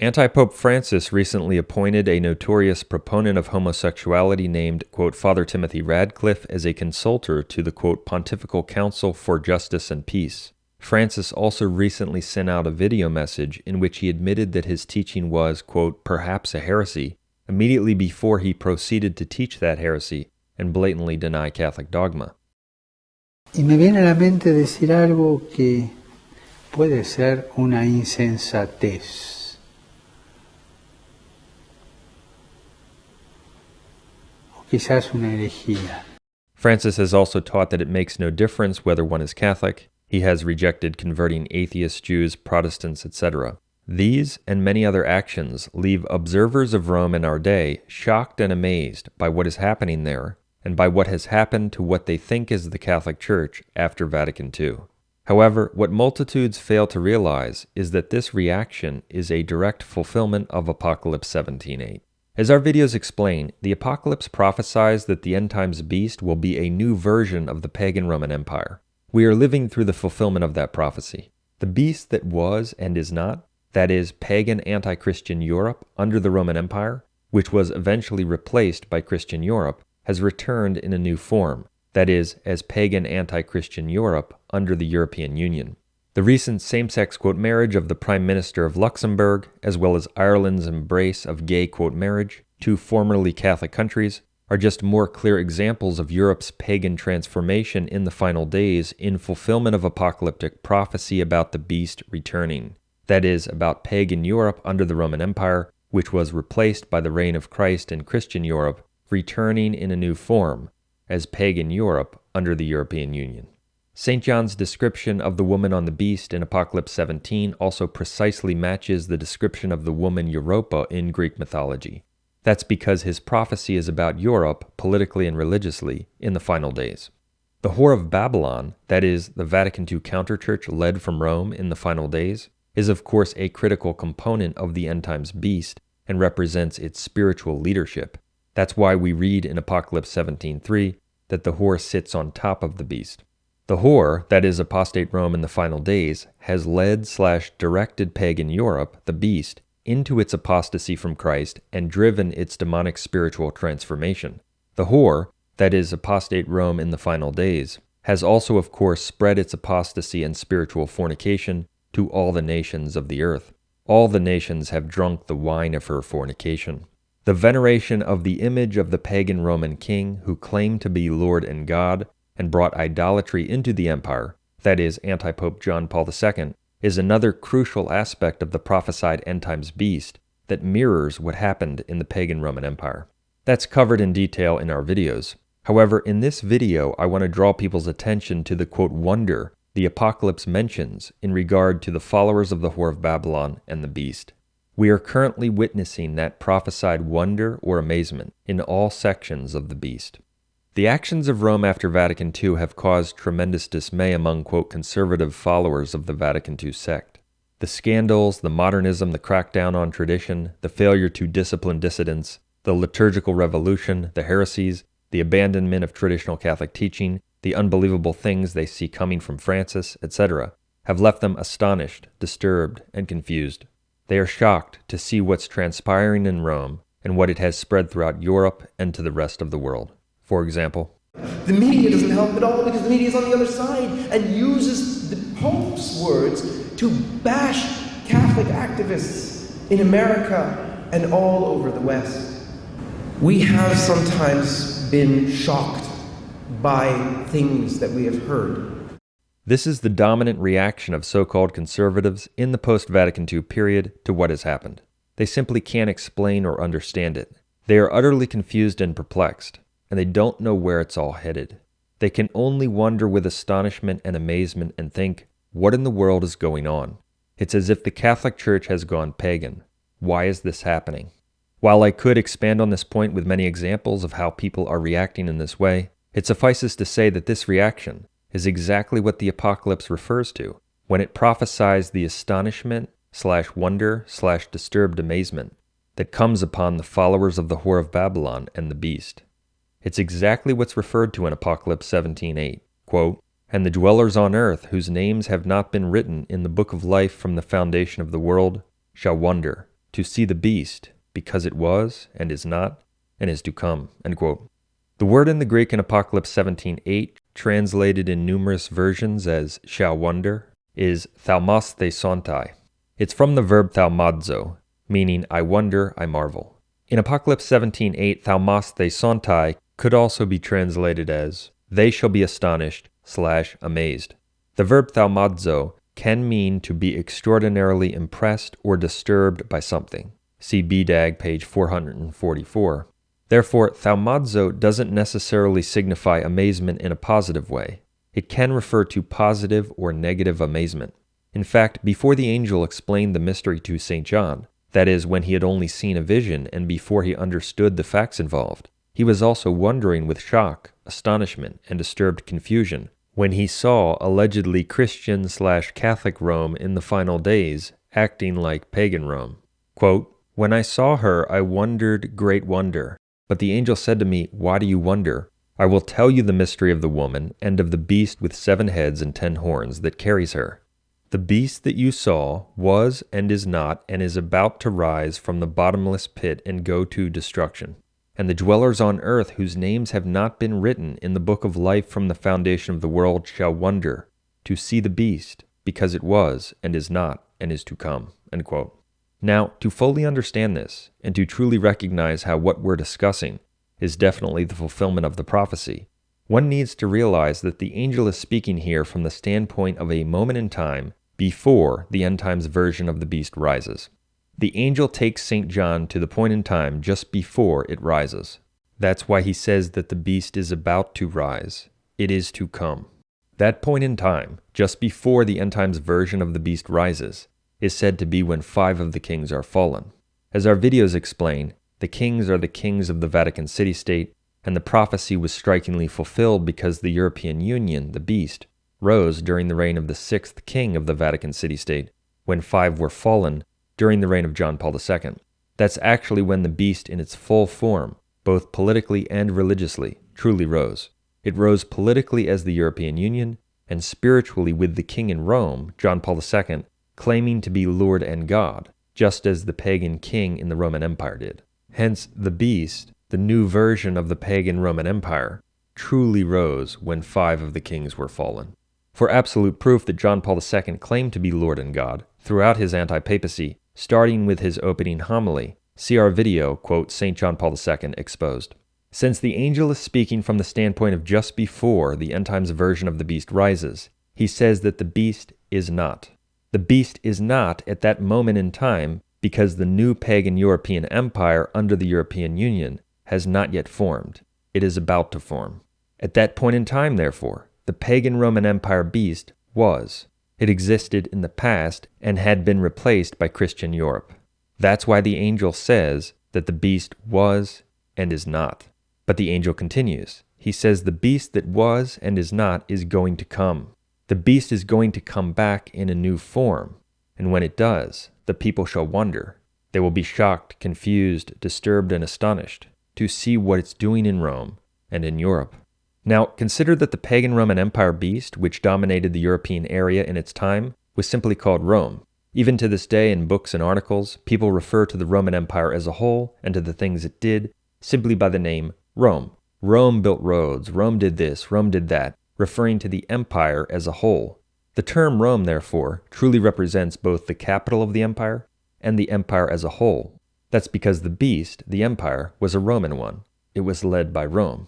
Anti-Pope Francis recently appointed a notorious proponent of homosexuality named, quote, Father Timothy Radcliffe as a consultor to the, quote, Pontifical Council for Justice and Peace. Francis also recently sent out a video message in which he admitted that his teaching was, quote, perhaps a heresy, immediately before he proceeded to teach that heresy and blatantly deny Catholic dogma. Y me viene a la mente decir algo que puede ser una insensatez. O quizás una herejía. Francis has also taught that it makes no difference whether one is Catholic. He has rejected converting atheists, Jews, Protestants, etc. These and many other actions leave observers of Rome in our day shocked and amazed by what is happening there and by what has happened to what they think is the Catholic Church after Vatican II. However, what multitudes fail to realize is that this reaction is a direct fulfillment of Apocalypse 17:8. As our videos explain, the Apocalypse prophesies that the end times beast will be a new version of the pagan Roman Empire. We are living through the fulfillment of that prophecy. The beast that was and is not, that is, pagan anti-Christian Europe under the Roman Empire, which was eventually replaced by Christian Europe, has returned in a new form, that is, as pagan anti-Christian Europe under the European Union. The recent same-sex, quote, marriage of the Prime Minister of Luxembourg, as well as Ireland's embrace of gay, quote, marriage, two formerly Catholic countries, are just more clear examples of Europe's pagan transformation in the final days in fulfillment of apocalyptic prophecy about the beast returning. That is, about pagan Europe under the Roman Empire, which was replaced by the reign of Christ in Christian Europe, returning in a new form, as pagan Europe under the European Union. St. John's description of the woman on the beast in Apocalypse 17 also precisely matches the description of the woman Europa in Greek mythology. That's because his prophecy is about Europe, politically and religiously, in the final days. The Whore of Babylon, that is, the Vatican II counterchurch led from Rome in the final days, is of course a critical component of the end times beast and represents its spiritual leadership. That's why we read in Apocalypse 17:3 that the whore sits on top of the beast. The whore, that is apostate Rome in the final days, has led/directed pagan Europe, the beast, into its apostasy from Christ and driven its demonic spiritual transformation. The whore, that is apostate Rome in the final days, has also of course spread its apostasy and spiritual fornication to all the nations of the earth. All the nations have drunk the wine of her fornication. The veneration of the image of the pagan Roman king who claimed to be Lord and God and brought idolatry into the empire, that is, anti-Pope John Paul II, is another crucial aspect of the prophesied end times beast that mirrors what happened in the pagan Roman Empire. That's covered in detail in our videos. However, in this video, I want to draw people's attention to the, quote, wonder the Apocalypse mentions in regard to the followers of the Whore of Babylon and the beast. We are currently witnessing that prophesied wonder or amazement in all sections of the beast. The actions of Rome after Vatican II have caused tremendous dismay among, quote, conservative followers of the Vatican II sect. The scandals, the modernism, the crackdown on tradition, the failure to discipline dissidents, the liturgical revolution, the heresies, the abandonment of traditional Catholic teaching, the unbelievable things they see coming from Francis, etc., have left them astonished, disturbed, and confused. They are shocked to see what's transpiring in Rome and what it has spread throughout Europe and to the rest of the world. For example, the media doesn't help at all because the media is on the other side and uses the Pope's words to bash Catholic activists in America and all over the West. We have sometimes been shocked by things that we have heard. This is the dominant reaction of so-called conservatives in the post-Vatican II period to what has happened. They simply can't explain or understand it. They are utterly confused and perplexed, and they don't know where it's all headed. They can only wonder with astonishment and amazement and think, what in the world is going on? It's as if the Catholic Church has gone pagan. Why is this happening? While I could expand on this point with many examples of how people are reacting in this way, it suffices to say that this reaction is exactly what the Apocalypse refers to when it prophesies the astonishment/wonder/disturbed amazement that comes upon the followers of the Whore of Babylon and the beast. It's exactly what's referred to in Apocalypse 17:8, quote, "And the dwellers on earth, whose names have not been written in the book of life from the foundation of the world, shall wonder, to see the beast, because it was, and is not, and is to come." End quote. The word in the Greek in Apocalypse 17:8, translated in numerous versions as "shall wonder," is thaumastesontai. It's from the verb thaumazo, meaning "I wonder, I marvel." In Apocalypse 17:8, thaumastesontai could also be translated as "they shall be astonished/amazed." The verb thaumazo can mean to be extraordinarily impressed or disturbed by something. See BDAG page 444. Therefore, thaumazo doesn't necessarily signify amazement in a positive way. It can refer to positive or negative amazement. In fact, before the angel explained the mystery to St. John, that is, when he had only seen a vision and before he understood the facts involved, he was also wondering with shock, astonishment, and disturbed confusion when he saw allegedly Christian/Catholic Rome in the final days acting like pagan Rome. Quote, "When I saw her, I wondered great wonder. But the angel said to me, 'Why do you wonder? I will tell you the mystery of the woman and of the beast with 7 heads and 10 horns that carries her. The beast that you saw was and is not and is about to rise from the bottomless pit and go to destruction. And the dwellers on earth whose names have not been written in the book of life from the foundation of the world shall wonder to see the beast, because it was and is not and is to come." End quote. Now, to fully understand this, and to truly recognize how what we're discussing is definitely the fulfillment of the prophecy, one needs to realize that the angel is speaking here from the standpoint of a moment in time before the end times version of the beast rises. The angel takes St. John to the point in time just before it rises. That's why he says that the beast is about to rise. It is to come. That point in time, just before the end times version of the beast rises, is said to be when 5 of the kings are fallen. As our videos explain, the kings are the kings of the Vatican city-state, and the prophecy was strikingly fulfilled because the European Union, the beast, rose during the reign of the 6th king of the Vatican city-state, when 5 were fallen during the reign of John Paul II. That's actually when the beast in its full form, both politically and religiously, truly rose. It rose politically as the European Union, and spiritually with the king in Rome, John Paul II, claiming to be Lord and God, just as the pagan king in the Roman Empire did. Hence, the beast, the new version of the pagan Roman Empire, truly rose when 5 of the kings were fallen. For absolute proof that John Paul II claimed to be Lord and God, throughout his anti-papacy, starting with his opening homily, see our video, quote, St. John Paul II Exposed. Since the angel is speaking from the standpoint of just before the end times version of the beast rises, he says that the beast is not. The beast is not at that moment in time because the new pagan European empire under the European Union has not yet formed. It is about to form. At that point in time, therefore, the pagan Roman Empire beast was. It existed in the past and had been replaced by Christian Europe. That's why the angel says that the beast was and is not. But the angel continues. He says the beast that was and is not is going to come. The beast is going to come back in a new form, and when it does, the people shall wonder. They will be shocked, confused, disturbed, and astonished to see what it's doing in Rome and in Europe. Now, consider that the pagan Roman Empire beast, which dominated the European area in its time, was simply called Rome. Even to this day, in books and articles, people refer to the Roman Empire as a whole and to the things it did simply by the name Rome. Rome built roads, Rome did this, Rome did that, referring to the empire as a whole. The term Rome, therefore, truly represents both the capital of the empire and the empire as a whole. That's because the beast, the empire, was a Roman one. It was led by Rome.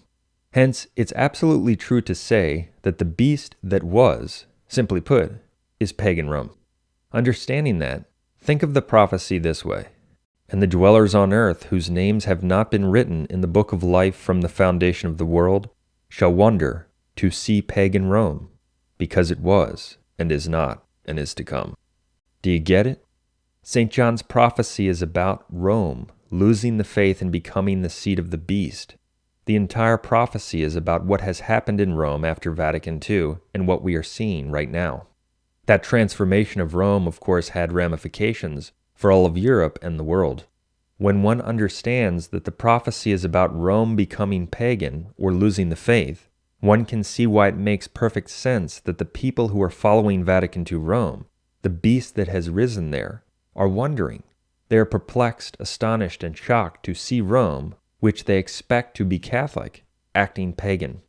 Hence, it's absolutely true to say that the beast that was, simply put, is pagan Rome. Understanding that, think of the prophecy this way. And the dwellers on earth whose names have not been written in the book of life from the foundation of the world shall wonder to see pagan Rome, because it was, and is not, and is to come. Do you get it? St. John's prophecy is about Rome losing the faith and becoming the seat of the beast. The entire prophecy is about what has happened in Rome after Vatican II and what we are seeing right now. That transformation of Rome, of course, had ramifications for all of Europe and the world. When one understands that the prophecy is about Rome becoming pagan or losing the faith, one can see why it makes perfect sense that the people who are following Vatican II Rome, the beast that has risen there, are wondering. They are perplexed, astonished, and shocked to see Rome, which they expect to be Catholic, acting pagan.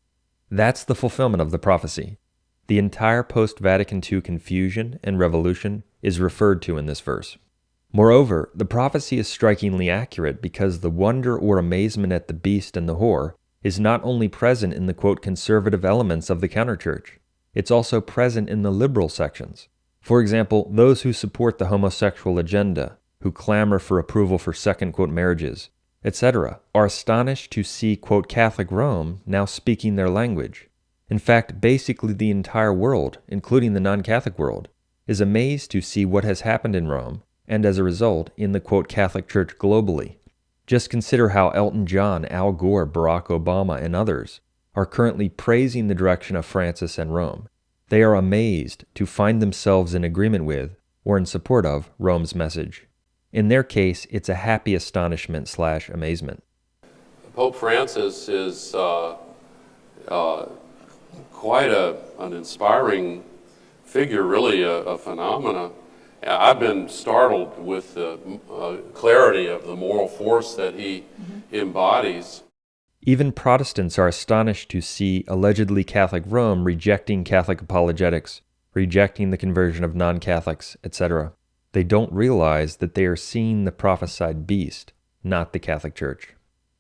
That's the fulfillment of the prophecy. The entire post-Vatican II confusion and revolution is referred to in this verse. Moreover, the prophecy is strikingly accurate because the wonder or amazement at the beast and the whore is not only present in the quote conservative elements of the counterchurch, it's also present in the liberal sections. For example, those who support the homosexual agenda, who clamor for approval for second quote marriages, etc., are astonished to see quote Catholic Rome now speaking their language. In fact, basically the entire world, including the non-Catholic world, is amazed to see what has happened in Rome, and as a result, in the quote Catholic Church globally. Just consider how Elton John, Al Gore, Barack Obama, and others are currently praising the direction of Francis and Rome. They are amazed to find themselves in agreement with, or in support of, Rome's message. In their case, it's a happy astonishment/amazement. Pope Francis is quite an inspiring figure, really a phenomena. I've been startled with the clarity of the moral force that he embodies. Even Protestants are astonished to see allegedly Catholic Rome rejecting Catholic apologetics, rejecting the conversion of non-Catholics, etc. They don't realize that they are seeing the prophesied beast, not the Catholic Church.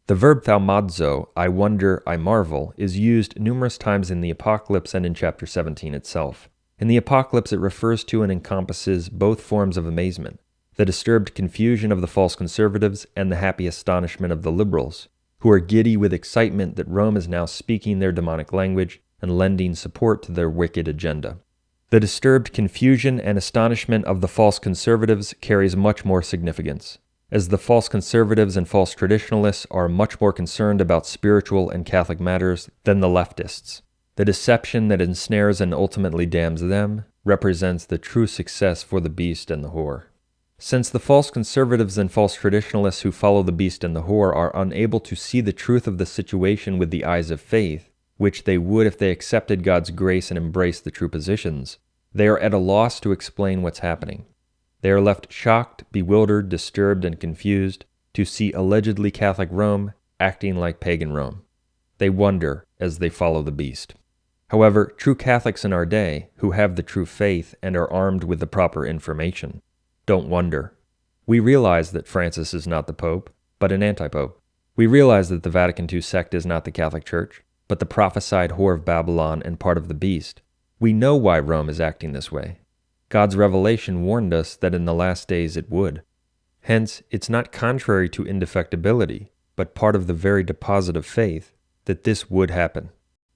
The verb thaumazo, I wonder, I marvel, is used numerous times in the Apocalypse and in chapter 17 itself. In the Apocalypse, it refers to and encompasses both forms of amazement, the disturbed confusion of the false conservatives and the happy astonishment of the liberals, who are giddy with excitement that Rome is now speaking their demonic language and lending support to their wicked agenda. The disturbed confusion and astonishment of the false conservatives carries much more significance, as the false conservatives and false traditionalists are much more concerned about spiritual and Catholic matters than the leftists. The deception that ensnares and ultimately damns them represents the true success for the beast and the whore. Since the false conservatives and false traditionalists who follow the beast and the whore are unable to see the truth of the situation with the eyes of faith, which they would if they accepted God's grace and embraced the true positions, they are at a loss to explain what's happening. They are left shocked, bewildered, disturbed, and confused to see allegedly Catholic Rome acting like pagan Rome. They wonder as they follow the beast. However, true Catholics in our day, who have the true faith and are armed with the proper information, don't wonder. We realize that Francis is not the Pope, but an anti-pope. We realize that the Vatican II sect is not the Catholic Church, but the prophesied whore of Babylon and part of the beast. We know why Rome is acting this way. God's revelation warned us that in the last days it would. Hence, it's not contrary to indefectibility, but part of the very deposit of faith, that this would happen.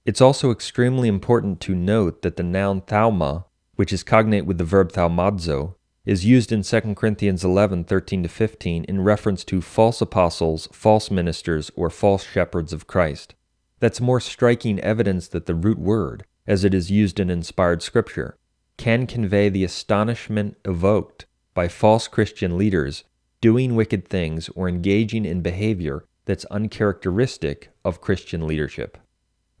It's also extremely important to note that the noun thauma, which is cognate with the verb thaumazo, is used in 2 Corinthians 11:13-15 in reference to false apostles, false ministers, or false shepherds of Christ. That's more striking evidence that the root word, as it is used in inspired scripture, can convey the astonishment evoked by false Christian leaders doing wicked things or engaging in behavior that's uncharacteristic of Christian leadership.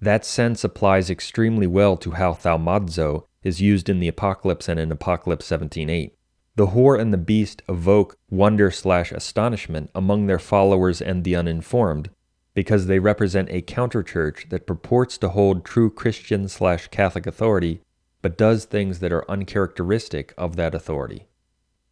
That sense applies extremely well to how thaumazo is used in the Apocalypse and in Apocalypse 17:8. The whore and the beast evoke wonder/astonishment among their followers and the uninformed because they represent a counter-church that purports to hold true Christian/Catholic authority but does things that are uncharacteristic of that authority.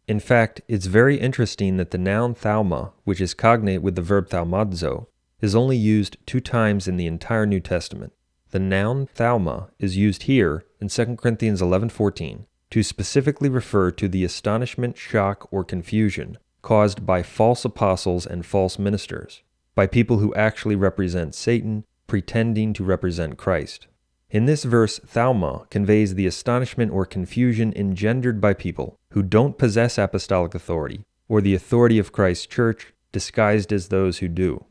In fact, it's very interesting that the noun thauma, which is cognate with the verb thaumazo, is only used 2 times in the entire New Testament. The noun thauma is used here in 2 Corinthians 11:14 to specifically refer to the astonishment, shock, or confusion caused by false apostles and false ministers, by people who actually represent Satan, pretending to represent Christ. In this verse, thauma conveys the astonishment or confusion engendered by people who don't possess apostolic authority, or the authority of Christ's church disguised as those who do.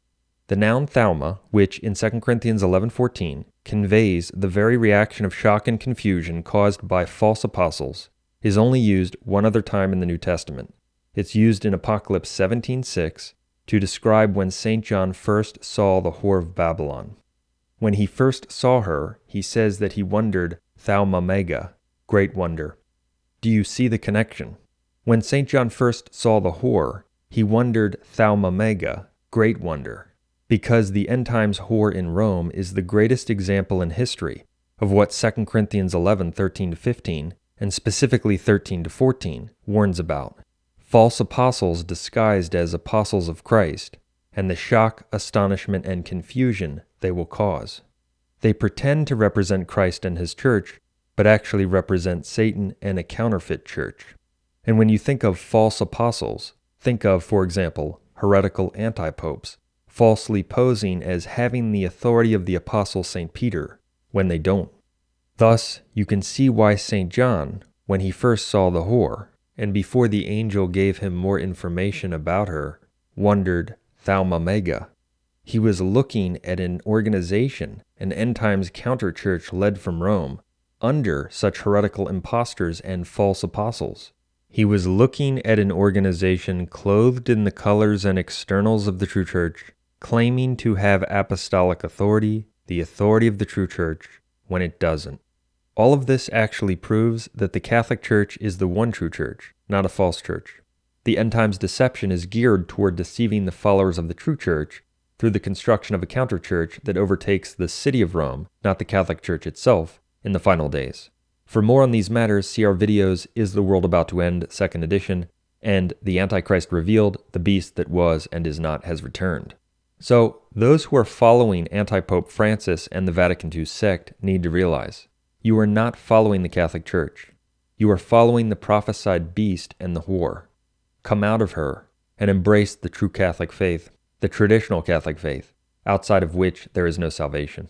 The noun thauma, which in 2 Corinthians 11:14 conveys the very reaction of shock and confusion caused by false apostles, is only used one other time in the New Testament. It's used in Apocalypse 17:6 to describe when St. John first saw the whore of Babylon. When he first saw her, he says that he wondered, thauma mega, great wonder. Do you see the connection? When St. John first saw the whore, He wondered Thauma Mega, great wonder, because the end times whore in Rome is the greatest example in history of what 2 Corinthians 11:13-15, and specifically 13-14, warns about. False apostles disguised as apostles of Christ, and the shock, astonishment, and confusion they will cause. They pretend to represent Christ and his church, but actually represent Satan and a counterfeit church. And when you think of false apostles, think of, for example, heretical anti-popes, falsely posing as having the authority of the apostle St. Peter, when they don't. Thus, you can see why St. John, when he first saw the whore, and before the angel gave him more information about her, wondered Thauma Mega. He was looking at an organization, an end-times counter-church led from Rome, under such heretical impostors and false apostles. He was looking at an organization clothed in the colors and externals of the true church, claiming to have apostolic authority, the authority of the true church, when it doesn't. All of this actually proves that the Catholic Church is the one true church, not a false church. The end times deception is geared toward deceiving the followers of the true church through the construction of a counter-church that overtakes the city of Rome, not the Catholic Church itself, in the final days. For more on these matters, see our videos Is the World About to End, 2nd edition, and The Antichrist Revealed, the Beast That Was and Is Not Has Returned. So, those who are following Anti-Pope Francis and the Vatican II sect need to realize, you are not following the Catholic Church. You are following the prophesied beast and the whore. Come out of her and embrace the true Catholic faith, the traditional Catholic faith, outside of which there is no salvation.